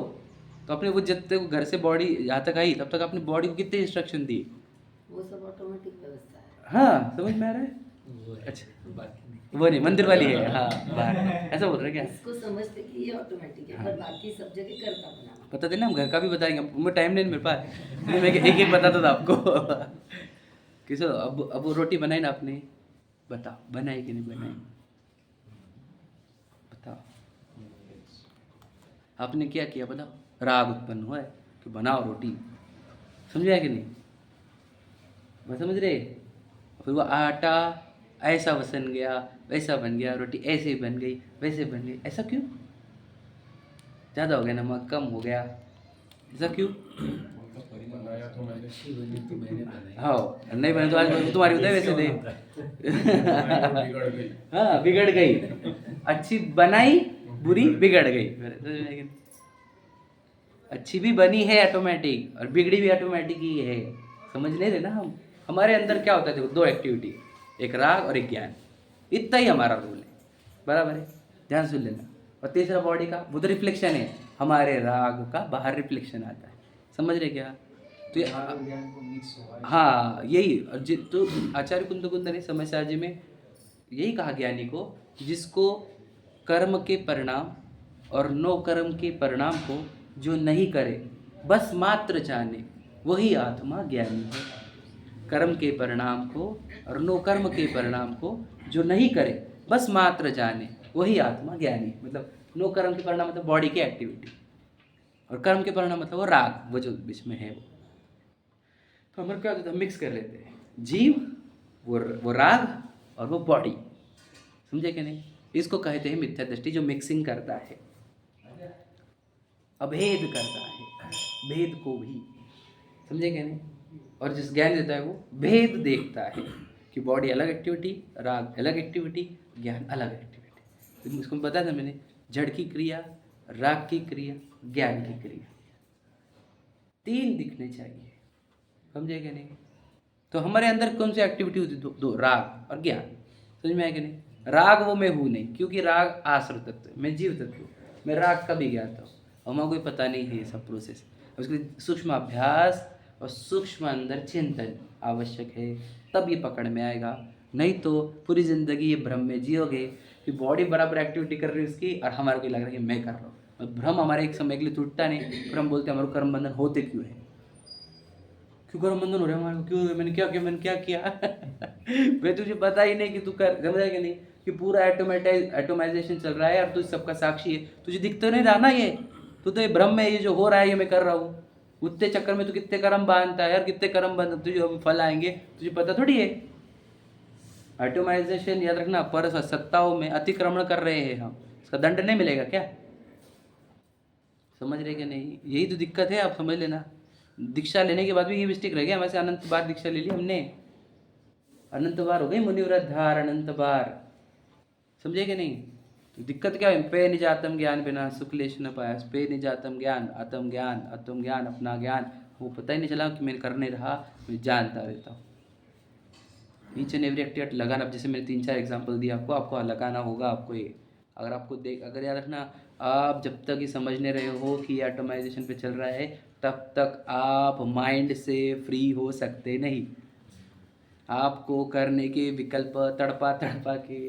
तो अपने वो जब तक घर से बॉडी यहाँ तक आई तब तक अपनी बॉडी को कितने इंस्ट्रक्शन दिए? वो सब ऑटोमेटिक व्यवस्था है। हाँ, समझ में आ रहा है? अच्छा, वो नहीं, मंदिर वाली है। हाँ, बाहर ऐसा बोल रहे क्या? इसको समझते कि ये ऑटोमेटिक है, पर बाकी सब जगह करता बनाना। बता देना, हम घर का भी बताएंगे। मैं टाइम नहीं मिल पाया, इसलिए मैं एक एक बताता था आपको। किसो अब वो रोटी बनाई ना आपने, बताओ बनाई कि नहीं बनाई? बताओ, आपने क्या किया बताओ? राग उत्पन्न हुआ है कि बनाओ रोटी। समझ आया कि नहीं? बस समझ रहे? फिर वो आटा ऐसा बन गया, वैसा बन गया, रोटी ऐसे ही बन गई, वैसे बन गई। ऐसा क्यों? ज़्यादा हो गया नमक, कम हो गया, ऐसा क्यों? बनाया तो मैंने। हाँ, नहीं बने तो आज तुम्हारी उदय वैसे थे। बिगड़ गई। हाँ, बिगड़ गई। अच्छी बनाई, बुरी बिगड़ गई। अच्छी भी बनी है ऑटोमेटिक और बिगड़ी भी ऑटोमेटिक ही है। समझ नहीं रहे ना हम? हमारे अंदर क्या होता है? देखो, 2 एक्टिविटी, एक राग और एक ज्ञान, इतना ही हमारा रोल है। बराबर है? ध्यान सुन लेना। और तीसरा बॉडी का, वो तो रिफ्लेक्शन है, हमारे राग का बाहर रिफ्लेक्शन आता है। समझ रहे क्या? तो ये हाँ, यही तो आचार्य कुंद ने समस्या जी में यही कहा ज्ञानी को, जिसको कर्म के परिणाम और नो कर्म के परिणाम को जो नहीं करे बस मात्र जाने, वही आत्मा ज्ञानी है। कर्म के परिणाम को और नो कर्म के परिणाम को जो नहीं करे बस मात्र जाने, वही आत्मा ज्ञानी है। मतलब नो कर्म के परिणाम मतलब बॉडी की एक्टिविटी, और कर्म के परिणाम मतलब वो राग, वो जो बीच में है वो। तो हमारे क्या होता है, मिक्स कर लेते हैं जीव, वो राग और वो बॉडी। समझे कि नहीं? इसको कहते हैं मिथ्या दृष्टि, जो मिक्सिंग करता है, अभेद करता है, भेद को भी। समझे कि नहीं? और जिस ज्ञान देता है वो भेद देखता है कि बॉडी अलग एक्टिविटी, राग अलग एक्टिविटी, ज्ञान अलग एक्टिविटी। तो इसको बताया था मैंने, जड़ की क्रिया, राग की क्रिया, ज्ञान की क्रिया, तीन दिखने चाहिए। समझे कि नहीं? तो हमारे अंदर कौन सी एक्टिविटी होती है? दो, राग और ज्ञान। समझ में आया कि नहीं? राग वो मैं हूँ नहीं, क्योंकि राग आश्रय तत्व है, मैं जीव तत्व हूँ, मैं राग का भी ज्ञाता हूँ और हमें कोई पता नहीं है ये सब प्रोसेस। उसके लिए सूक्ष्म अभ्यास और सूक्ष्म अंदर चिंतन आवश्यक है, तब ये पकड़ में आएगा। नहीं तो पूरी ज़िंदगी ये भ्रम में जियोगे कि बॉडी बराबर एक्टिविटी कर रही है उसकी और हमारे को लग रहा है कि मैं कर रहा हूँ। और भ्रम हमारे एक समय के लिए टूटता नहीं, फिर हम बोलते हैं हमारे कर्म बंधन होते क्यों है, क्यों कर्म बंधन हो रहा है हमारे को, क्यों हो गया, मैंने क्या किया, मैंने क्या किया भाई तुझे पता ही नहीं कि तू कर, समझा कि नहीं, कि पूरा एटोमाइजेशन चल रहा है और तू सबका साक्षी है, तुझे दिख तो नहीं रहा ना ये, तू तो ये भ्रम में ये जो हो रहा है ये मैं कर रहा हूँ। उतने चक्कर में तू कितने कर्म बांधता है यार, कितने कर्म बंध, तुझे फल आएंगे तुझे पता थोड़ी है। एटोमाइजेशन याद रखना, पर सत्ताओं में अतिक्रमण कर रहे हैं हम, इसका दंड नहीं मिलेगा क्या? समझ रहे कि नहीं? यही तो दिक्कत है, आप समझ लेना। दीक्षा लेने के बाद भी ये मिस्टेक रह गया, वैसे अनंत बार दीक्षा ले ली हमने, अनंत बार हो गई मुनिव्रत धार, अनंत बार। समझे कि नहीं? तो दिक्कत क्या है? पे निजातम ज्ञान बिना सुखलेश न पाया, पे निजातम ज्ञान, आत्म ज्ञान अपना ज्ञान, वो पता ही नहीं चला कि मैं कर नहीं रहा, मैं जानता रहता हूँ। ईच एंड एवरी एक्टिविटी लगाना, अब जैसे मैंने 3-4 एग्जाम्पल दिया आपको लगाना होगा आपको ये। अगर आपको अगर याद रखना, आप जब तक ये समझने रहे हो कि एटोमाइजेशन पे चल रहा है, तब तक आप माइंड से फ्री हो सकते नहीं। आपको करने के विकल्प तड़पा के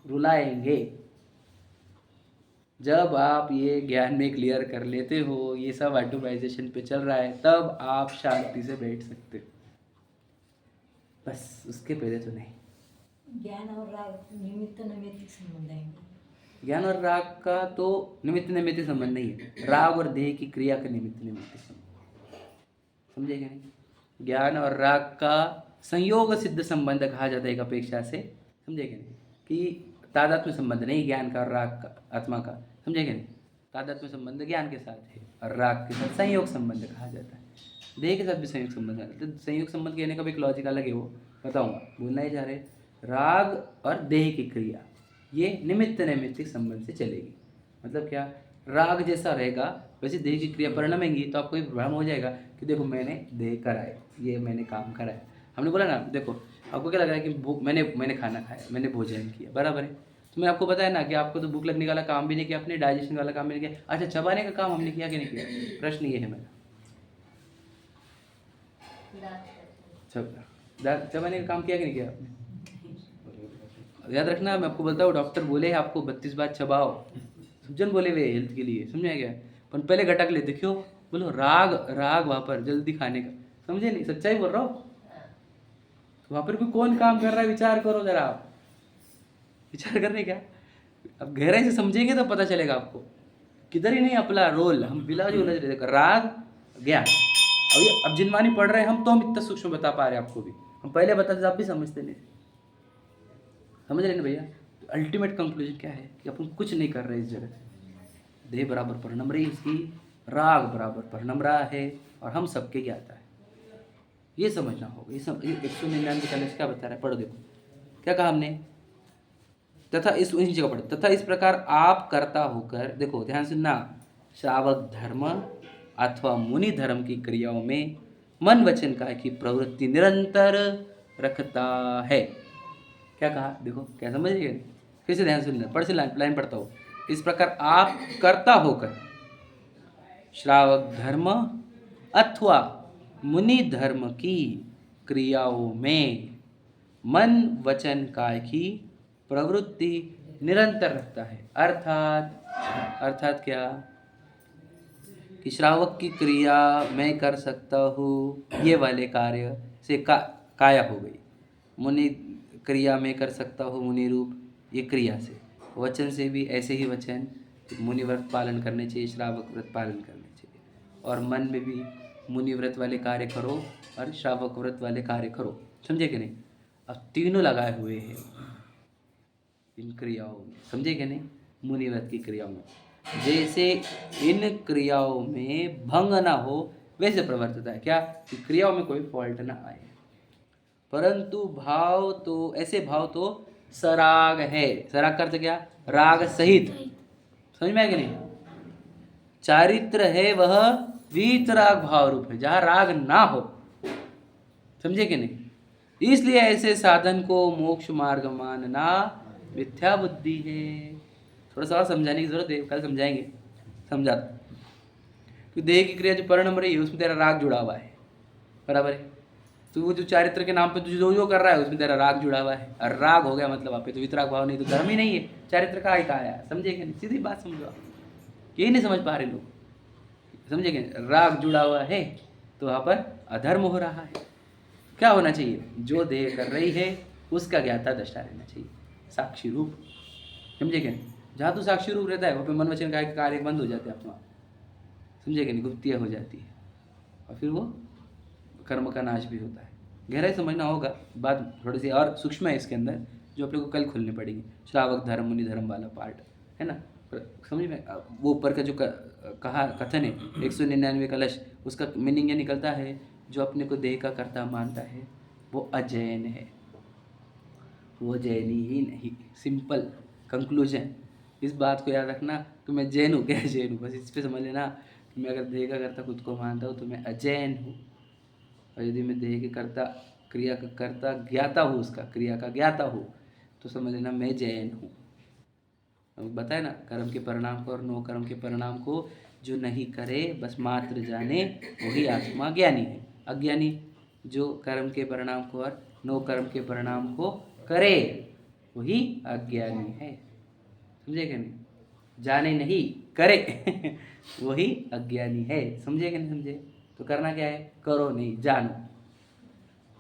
रुलाएंगे। जब आप ये ज्ञान में क्लियर कर लेते हो ये सब एटोमाइजेशन पे चल रहा है, तब आप शांति से बैठ सकते हो, बस उसके पहले तो नहीं। ज्ञान और राग निमित्त नैमित्तिक संबंध है। ज्ञान और राग का तो निमित्त नैमित्तिक संबंध नहीं है, राग और देह की क्रिया का निमित्त नैमित्तिक संबंध। समझे क्या नहीं? ज्ञान और राग का संयोग सिद्ध संबंध कहा जाता है एक अपेक्षा से। समझे क्या नहीं? कि तादात्म्य संबंध नहीं ज्ञान का और राग का, आत्मा का। समझे क्या नहीं? तादात्म्य संबंध ज्ञान के साथ है और राग के साथ संयोग संबंध कहा जाता है। देह के साथ भी संयोग संबंध है, तो संयोग संबंध कहने का भी एक लॉजिक अलग है, वो बताऊंगा, बोलना ही जा रहे। राग और देह की क्रिया ये निमित्त नैमित्तिक संबंध से चलेगी। मतलब क्या? राग जैसा रहेगा वैसे देह की क्रिया परिणमेंगी, तो आपको एक भ्रम हो जाएगा कि देखो मैंने देह करा है, ये मैंने काम करा है। हमने बोला ना, देखो आपको क्या लग रहा है कि मैंने खाना खाया, मैंने भोजन किया, बराबर है। तो मैं आपको बताया ना कि आपको तो भूख लगने वाला काम भी नहीं किया आपने, डाइजेशन वाला काम भी नहीं किया। अच्छा, चबाने का काम हमने किया कि नहीं किया? प्रश्न ये है मेरा। चबाने का काम किया कि नहीं किया आपने? याद रखना, मैं आपको बोलता हूँ, डॉक्टर बोले आपको 32 बार चबाओ, सुजन बोले वे हेल्थ के लिए, समझा गया? पर पहले घटक ले, देखियो बोलो राग वहाँ पर जल्दी खाने का, समझे नहीं? सच्चाई बोल रहा हूँ। वहाँ पर भी कौन काम कर रहा है, विचार करो जरा आप, विचार करने क्या। अब गहराई से समझेंगे तो पता चलेगा आपको, किधर ही नहीं अपना रोल, हम बिला जो उलझ रहे थे, राग ज्ञान। अब जिनमानी पढ़ रहे हैं हम, तो हम इतना सूक्ष्म बता पा रहे हैं आपको भी, हम पहले बताते आप भी समझते नहीं। समझ रहे ना भैया? तो अल्टीमेट कंक्लूजन क्या है कि अपन कुछ नहीं कर रहे इस जगह। देह बराबर परिणम रही इसकी, राग बराबर परिणम रहा है और हम सबके ज्ञाता है, ये समझना होगा। ये सब 199 क्या बता रहा है, पढ़ो देखो क्या कहा हमने। तथा इस जगह पढ़ो, तथा इस प्रकार आप कर्ता होकर, देखो ध्यान सुनना, श्रावक धर्म अथवा मुनि धर्म की क्रियाओं में मन वचन काय की प्रवृत्ति निरंतर रखता है। क्या कहा देखो, क्या समझिए? फिर से ध्यान सुनना, पढ़ से लाइन पढ़ता हूँ। इस प्रकार आप कर्ता होकर श्रावक धर्म अथवा मुनि धर्म की क्रियाओं में मन वचन काय की प्रवृत्ति निरंतर रखता है। अर्थात क्या कि श्रावक की क्रिया मैं कर सकता हूँ, ये वाले कार्य से काया हो गई। मुनि क्रिया में कर सकता हूँ, मुनि रूप, ये क्रिया से। वचन से भी ऐसे ही वचन, मुनि व्रत पालन करने चाहिए, श्रावक व्रत पालन करने चाहिए। और मन में भी मुनि व्रत वाले कार्य करो और श्रावक व्रत वाले कार्य करो, समझे कि नहीं। अब तीनों लगाए हुए हैं इन क्रियाओं में, समझे कि नहीं, मुनि व्रत की क्रियाओं में। जैसे इन क्रियाओं में भंग ना हो वैसे प्रवर्तता है, क्या कि क्रियाओं में कोई फॉल्ट ना आए, परंतु भाव तो ऐसे भाव तो सराग है। सराग का अर्थ क्या, राग सहित, समझ में आया कि नहीं। चारित्र है वह वीतराग भाव रूप है, जहाँ राग ना हो, समझे कि नहीं। इसलिए ऐसे साधन को मोक्ष मार्ग मानना मिथ्या बुद्धि है। थोड़ा सा और समझाने की जरूरत है, कल समझाएंगे, समझा। तो देह की क्रिया जो परिणाम रही है उसमें तेरा राग जुड़ा हुआ है, बराबर है। तो वो जो चारित्र के नाम पे तुझे जो कर रहा है उसमें तेरा राग जुड़ा हुआ है, और राग हो गया मतलब आप पे तो वितराग भाव नहीं, तो धर्म ही नहीं है, चारित्र का ही कहा है, समझे कि नहीं। सीधी बात समझो आप, यही नहीं समझ पा रहे लोग, समझे कि राग जुड़ा हुआ है तो वहाँ पर अधर्म हो रहा है। क्या होना चाहिए, जो देह कर रही है उसका ज्ञाता दृष्टा रहना चाहिए, साक्षी रूप, समझे कि नहीं। जहाँ तो साक्षी रूप रहता है वहाँ पे मन वचन काया के कार्य बंद हो जाते हैं अपना, समझे कि नहीं, गुप्तियाँ हो जाती है, और फिर वो कर्म का नाश भी होता है। गहराई समझना होगा, बात थोड़ी सी और सूक्ष्म है इसके अंदर, जो अपने को कल खोलनी पड़ेगी। श्रावक धर्म मुनि धर्म वाला पार्ट है ना, समझ में। वो ऊपर का जो कहा कथन है 199 कलश, उसका मीनिंग ये निकलता है जो अपने को देह का कर्ता मानता है वो अजैन है, वो जैनी ही नहीं। सिंपल कंक्लूजन, इस बात को याद रखना कि मैं जैन हूँ, क्या जैन हूँ, बस इस पे समझ लेना कि मैं अगर देह का कर्ता खुद को मानता हूँ तो मैं अजैन हूँ, और यदि मैं देह के कर्ता क्रिया का कर्ता ज्ञाता हूँ, उसका क्रिया का ज्ञाता हूँ, तो समझ लेना मैं जैन हूँ। बताए ना, कर्म के परिणाम को और नो कर्म के परिणाम को जो नहीं करे बस मात्र जाने वही आत्मा ज्ञानी है। अज्ञानी जो कर्म के परिणाम को और नो कर्म के परिणाम को करे वही अज्ञानी है, समझे कि नहीं। जाने नहीं, करे वही अज्ञानी है, समझे कि नहीं समझे। तो करना क्या है, करो नहीं, जानो,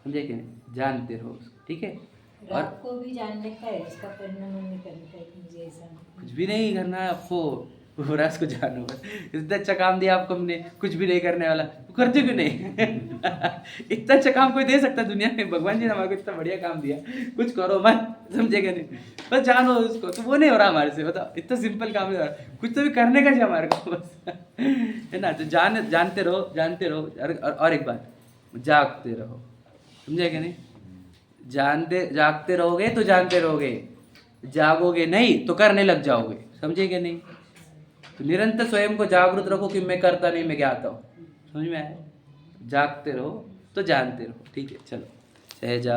समझे कि नहीं, जानते रहो उसको, ठीक है। और आपको भी जानने का है, इसका परिणाम नहीं करने का है, मुझे ऐसा कुछ भी नहीं करना है आपको, पूरा उसको जानो बस। इतना अच्छा काम दिया आपको हमने, कुछ भी नहीं करने वाला, तो करते क्यों नहीं इतना अच्छा काम कोई दे सकता दुनिया में, भगवान जी ने हमारे को इतना बढ़िया काम दिया, कुछ करो मत, समझेगा नहीं, बस जानो उसको। तो वो नहीं हो रहा हमारे से, बताओ, इतना सिंपल काम नहीं हो रहा, कुछ तो भी करने का चाहिए हमारे को बस है ना। तो जानते रहो, जानते रहो। और एक बात, जागते रहो, समझेगा नहीं। जागते रहोगे तो जानते रहोगे, जागोगे नहीं तो करने लग जाओगे, समझे क्या नहीं। तो निरंतर स्वयं को जागरूक रखो कि मैं करता नहीं, मैं ज्ञाता हूँ, समझ में आया। जागते रहो तो जानते रहो, ठीक है। चलो, सहजा।